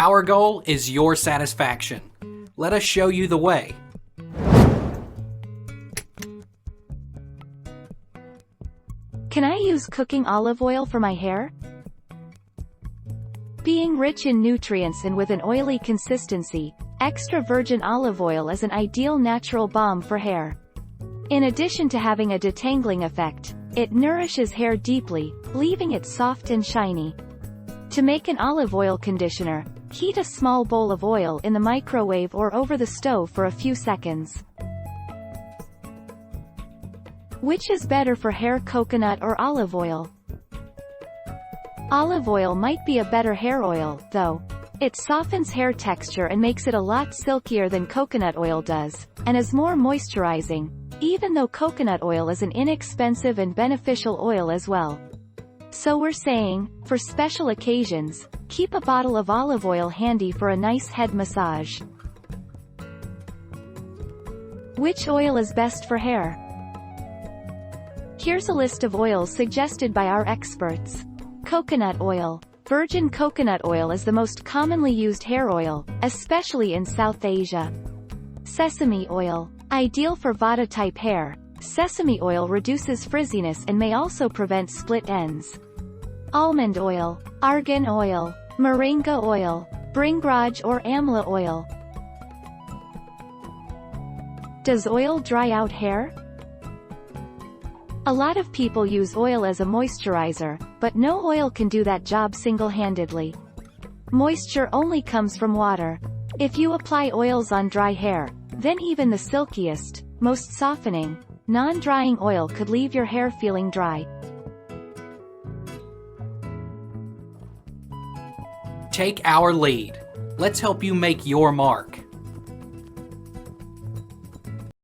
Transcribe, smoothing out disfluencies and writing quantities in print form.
Our goal is your satisfaction. Let us show you the way. Can I use cooking olive oil for my hair? Being rich in nutrients and with an oily consistency, extra virgin olive oil is an ideal natural balm for hair. In addition to having a detangling effect, it nourishes hair deeply, leaving it soft and shiny. To make an olive oil conditioner, heat a small bowl of oil in the microwave or over the stove for a few seconds. Which is better for hair, coconut or olive oil? Olive oil might be a better hair oil, though. It softens hair texture and makes it a lot silkier than coconut oil does, and is more moisturizing, even though coconut oil is an inexpensive and beneficial oil as well. So we're saying, for special occasions, keep a bottle of olive oil handy for a nice head massage. Which oil is best for hair? Here's a list of oils suggested by our experts. Coconut oil. Virgin coconut oil is the most commonly used hair oil, especially in South Asia. Sesame oil. Ideal for Vata-type hair, sesame oil reduces frizziness and may also prevent split ends. Almond oil. Argan oil. Moringa oil. Bringraj or Amla oil. Does oil dry out hair? A lot of people use oil as a moisturizer, but no oil can do that job single-handedly. Moisture only comes from water. If you apply oils on dry hair, then even the silkiest, most softening, non-drying oil could leave your hair feeling dry. Take our lead. Let's help you make your mark.